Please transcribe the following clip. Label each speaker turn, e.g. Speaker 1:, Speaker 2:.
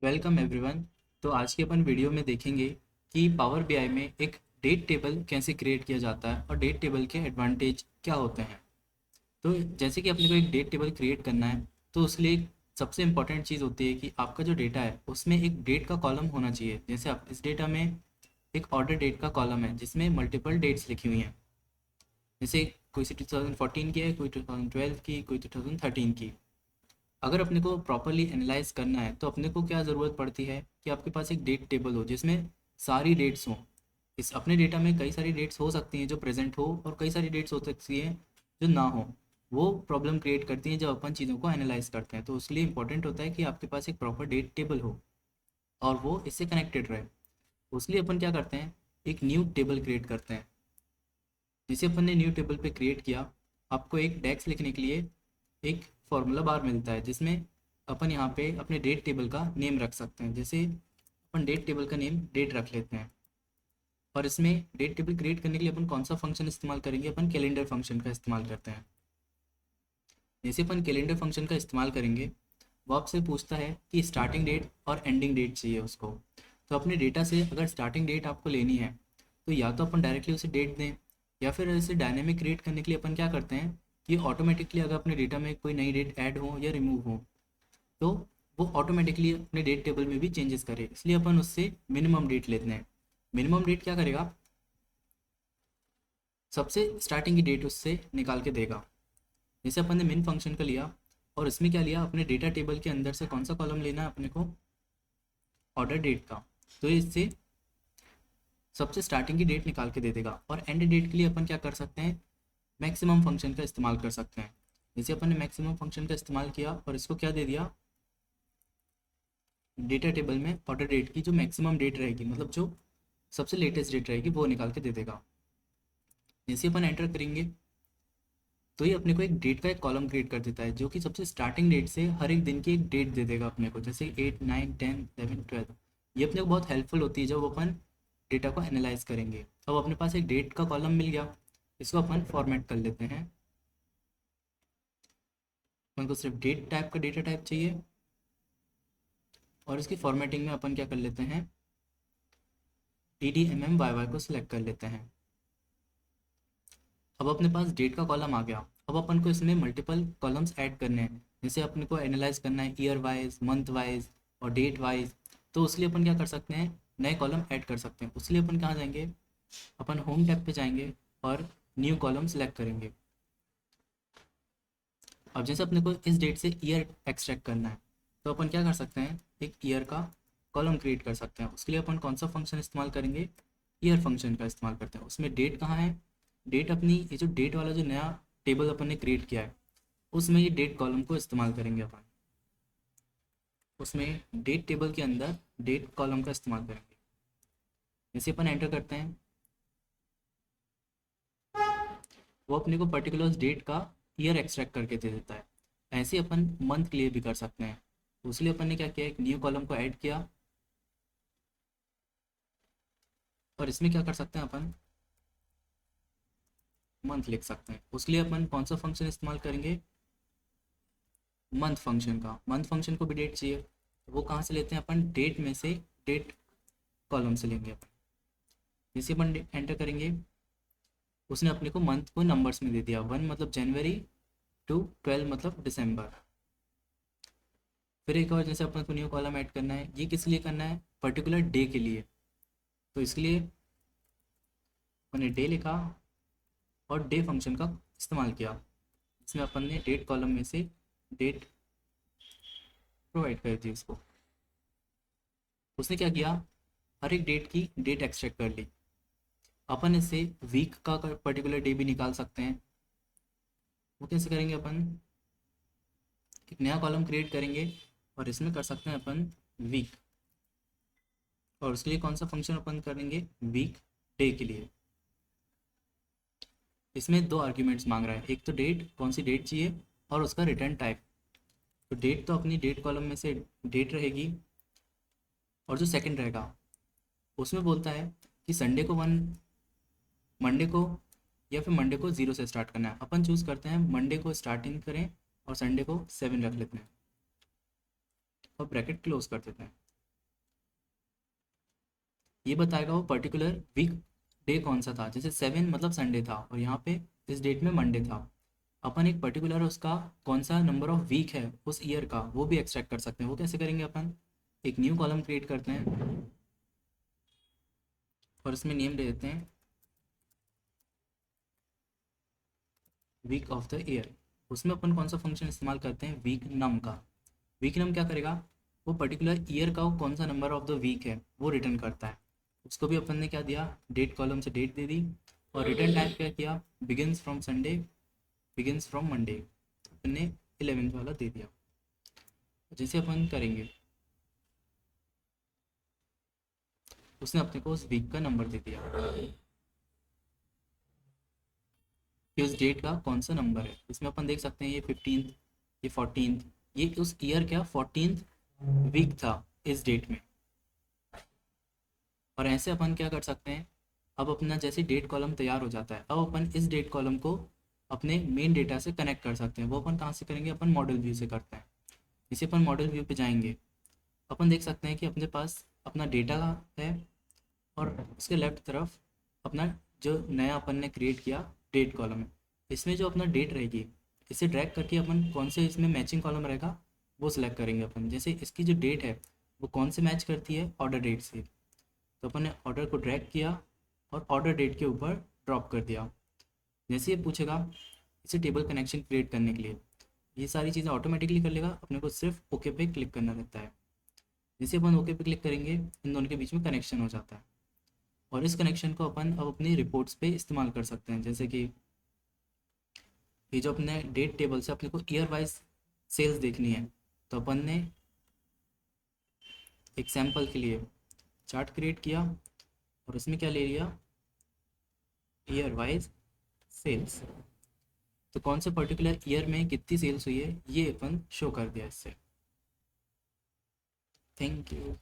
Speaker 1: Welcome everyone. तो आज के अपन वीडियो में देखेंगे कि पावर बीआई में एक डेट टेबल कैसे क्रिएट किया जाता है और डेट टेबल के एडवांटेज क्या होते हैं। तो जैसे कि अपने को एक डेट टेबल क्रिएट करना है, तो उसके लिए सबसे इम्पॉर्टेंट चीज़ होती है कि आपका जो डेटा है उसमें एक डेट का कॉलम होना चाहिए। जैसे आप इस डेटा में एक ऑर्डर डेट का कॉलम है जिसमें मल्टीपल डेट्स लिखी हुई हैं। जैसे कोई सी 2014 की है, कोई 2012 की, कोई 2013 की। अगर अपने को प्रॉपरली एनालाइज करना है तो अपने को क्या ज़रूरत पड़ती है कि आपके पास एक डेट टेबल हो जिसमें सारी डेट्स हों। इस अपने डेटा में कई सारी डेट्स हो सकती हैं जो प्रेजेंट हो और कई सारी डेट्स हो सकती हैं जो ना हो। वो प्रॉब्लम क्रिएट करती हैं जब अपन चीज़ों को एनालाइज करते हैं। तो उसके लिए इंपॉर्टेंट होता है कि आपके पास एक प्रॉपर डेट टेबल हो और वो इससे कनेक्टेड रहे। उसके लिए अपन क्या करते हैं, एक न्यू टेबल क्रिएट करते हैं। जिसे अपन ने न्यू टेबल पे क्रिएट किया, आपको एक डेक्स लिखने के लिए एक फॉर्मूला बार मिलता है जिसमें अपन यहाँ पे अपने डेट टेबल का नेम रख सकते हैं। जैसे अपन डेट टेबल का नेम डेट रख लेते हैं। और इसमें डेट टेबल क्रिएट करने के लिए अपन कौन सा फंक्शन इस्तेमाल करेंगे, अपन कैलेंडर फंक्शन का इस्तेमाल करते हैं। जैसे अपन कैलेंडर फंक्शन का इस्तेमाल करेंगे, वो आपसे पूछता है कि स्टार्टिंग डेट और एंडिंग डेट चाहिए उसको। तो अपने डेटा से अगर स्टार्टिंग डेट आपको लेनी है तो या तो अपन डायरेक्टली उसे डेट दें, या फिर इसे डायनेमिक क्रिएट करने के लिए अपन क्या करते हैं कि ऑटोमेटिकली अगर अपने डेटा में कोई नई डेट ऐड हो या रिमूव हो तो वो ऑटोमेटिकली अपने डेट टेबल में भी चेंजेस करे। इसलिए अपन उससे मिनिमम डेट लेते हैं। मिनिमम डेट क्या करेगा, सबसे स्टार्टिंग की डेट उससे निकाल के देगा। जैसे अपन ने मिन फंक्शन का लिया और इसमें क्या लिया, अपने डेटा टेबल के अंदर से कौन सा कॉलम लेना है अपने को, ऑर्डर डेट का। तो इससे सबसे स्टार्टिंग की डेट निकाल के दे देगा। और एंड डेट के लिए अपन क्या कर सकते हैं, मैक्सिमम फंक्शन का इस्तेमाल कर सकते हैं। जैसे अपन ने मैक्सिमम फंक्शन का इस्तेमाल किया और इसको क्या दे दिया, डेटा टेबल में ऑर्डर डेट की जो मैक्सिमम डेट रहेगी, मतलब जो सबसे लेटेस्ट डेट रहेगी, वो निकाल के दे देगा। जैसे अपन एंटर करेंगे तो ये अपने को एक डेट का एक कॉलम क्रिएट कर देता है जो कि सबसे स्टार्टिंग डेट से हर एक दिन की एक डेट दे देगा अपने को। जैसे 8, 9, 10, 11, 12। ये अपने को बहुत हेल्पफुल होती है जब अपन डेटा को एनालाइज करेंगे। अब अपने पास एक डेट का कॉलम मिल गया, इसको अपन फॉर्मेट कर लेते हैं। अपन को सिर्फ डेट टाइप का डेटा टाइप चाहिए और इसकी फॉर्मेटिंग में अपन क्या कर लेते हैं, DDMMYY को सिलेक्ट कर लेते हैं। अब अपने पास डेट का कॉलम आ गया। अब अपन को इसमें मल्टीपल कॉलम्स ऐड करने हैं। जैसे अपने को एनालाइज करना है ईयर वाइज, मंथ वाइज और डेट वाइज। तो उसके लिए अपन क्या कर सकते हैं, नए कॉलम ऐड कर सकते हैं। उसके लिए अपन कहाँ जाएंगे, अपन होम टैब पे जाएंगे और न्यू कॉलम सेलेक्ट करेंगे। अब जैसे अपने को इस डेट से ईयर एक्सट्रैक्ट करना है तो अपन क्या कर सकते हैं, एक ईयर का कॉलम क्रिएट कर सकते हैं। उसके लिए अपन कौन सा फंक्शन इस्तेमाल करेंगे, ईयर फंक्शन का इस्तेमाल करते हैं। उसमें डेट कहाँ है, डेट अपनी ये जो डेट वाला जो नया टेबल अपन ने क्रिएट किया है उसमें ये डेट कॉलम को इस्तेमाल करेंगे अपन। उसमें डेट टेबल के अंदर डेट कॉलम का इस्तेमाल करेंगे। जैसे अपन एंटर करते हैं, वो अपने को पर्टिकुलर डेट का ईयर एक्सट्रैक्ट करके दे देता है। ऐसे अपन मंथ के लिए भी कर सकते हैं। तो उसके लिए अपन ने क्या किया, एक न्यू कॉलम को ऐड किया और इसमें क्या कर सकते हैं, अपन मंथ लिख सकते हैं। उसके लिए अपन कौन सा फंक्शन इस्तेमाल करेंगे, मंथ फंक्शन का। मंथ फंक्शन को भी डेट चाहिए, तो वो कहाँ से लेते हैं, अपन डेट में से डेट कॉलम से लेंगे अपन। जैसे अपन एंटर करेंगे, उसने अपने को मंथ को नंबर्स में दे दिया, 1 मतलब जनवरी टू 12 मतलब दिसंबर। फिर एक और जैसे अपन को न्यू कॉलम ऐड करना है, ये किस लिए करना है, पर्टिकुलर डे के लिए। तो इसके लिए मैंने डे लिखा और डे फंक्शन का इस्तेमाल किया। इसमें अपन ने डेट कॉलम में से डेट प्रोवाइड कर दी उसको। उसने क्या किया, हर एक डेट की डेट एक्सट्रैक्ट कर ली। अपन इससे वीक का पर्टिकुलर डे भी निकाल सकते हैं। वो कैसे करेंगे, अपन एक नया कॉलम क्रिएट करेंगे और इसमें कर सकते हैं अपन वीक। और उसके लिए कौन सा फंक्शन अपन करेंगे, वीक डे के लिए। इसमें दो आर्ग्यूमेंट्स मांग रहा है, एक तो डेट, कौन सी डेट चाहिए, और उसका रिटर्न टाइप। तो डेट तो अपनी डेट कॉलम में से डेट रहेगी, और जो सेकंड रहेगा उसमें बोलता है कि संडे को 1, मंडे को, या फिर मंडे को 0 से स्टार्ट करना है। अपन चूज़ करते हैं मंडे को स्टार्टिंग करें और संडे को 7 रख लेते हैं और ब्रैकेट क्लोज कर देते हैं। ये बताएगा वो पर्टिकुलर वीक डे कौन सा था। जैसे 7 मतलब संडे था और यहाँ पे इस डेट में मंडे था। अपन एक पर्टिकुलर उसका कौन सा नंबर ऑफ वीक है उस ईयर का वो भी एक्सट्रैक्ट कर सकते हैं। वो कैसे करेंगे, अपन एक न्यू कॉलम क्रिएट करते हैं और उसमें नेम दे देते हैं वीक ऑफ द ईयर। उसमें अपन कौन सा फंक्शन इस्तेमाल करते हैं, वीक नम का। वीक नम क्या करेगा, वो पर्टिकुलर ईयर का वो कौन सा नंबर ऑफ द वीक है वो रिटर्न करता है। उसको भी अपन ने क्या दिया, डेट कॉलम से डेट दे दी और रिटर्न टाइप क्या किया, begins from Sunday, begins from Monday, अपन ने 11th वाला दे दिया। जैसे अपन करेंगे उसने अपने को उस वीक का नंबर दे दिया कि उस डेट का कौन सा नंबर है। इसमें अपन देख सकते हैं ये 15th, ये 14th, ये उस ईयर का 14th वीक था इस डेट में। और ऐसे अपन क्या कर सकते हैं, अब अपना जैसे डेट कॉलम तैयार हो जाता है अब अपन इस डेट कॉलम को अपने मेन डेटा से कनेक्ट कर सकते हैं। वो अपन कहाँ से करेंगे, अपन मॉडल व्यू से करते हैं। इसे अपन मॉडल व्यू पे जाएंगे, अपन देख सकते हैं कि अपने पास अपना डेटा है और उसके लेफ्ट तरफ अपना जो नया अपन ने क्रिएट किया डेट कॉलम है। इसमें जो अपना डेट रहेगी इसे ड्रैग करके अपन कौन से इसमें मैचिंग कॉलम रहेगा वो सिलेक्ट करेंगे अपन। जैसे इसकी जो डेट है वो कौन से मैच करती है, ऑर्डर डेट से। तो अपन ने ऑर्डर को ड्रैग किया और ऑर्डर डेट के ऊपर ड्रॉप कर दिया। जैसे ये पूछेगा इसे टेबल कनेक्शन क्रिएट करने के लिए, ये सारी चीज़ें ऑटोमेटिकली कर लेगा, अपने को सिर्फ ओके पे क्लिक करना रहता है। जैसे अपन ओके पे क्लिक करेंगे इन दोनों के बीच में कनेक्शन हो जाता है और इस कनेक्शन को अपन अब अपनी रिपोर्ट्स पे इस्तेमाल कर सकते हैं। जैसे कि ये जो अपने डेट टेबल से अपने को ईयर वाइज सेल्स देखनी है तो अपन ने एक सैम्पल के लिए चार्ट क्रिएट किया और उसमें क्या ले लिया, ईयर वाइज सेल्स। तो कौन से पर्टिकुलर ईयर में कितनी सेल्स हुई है ये अपन शो कर दिया इससे। Thank you.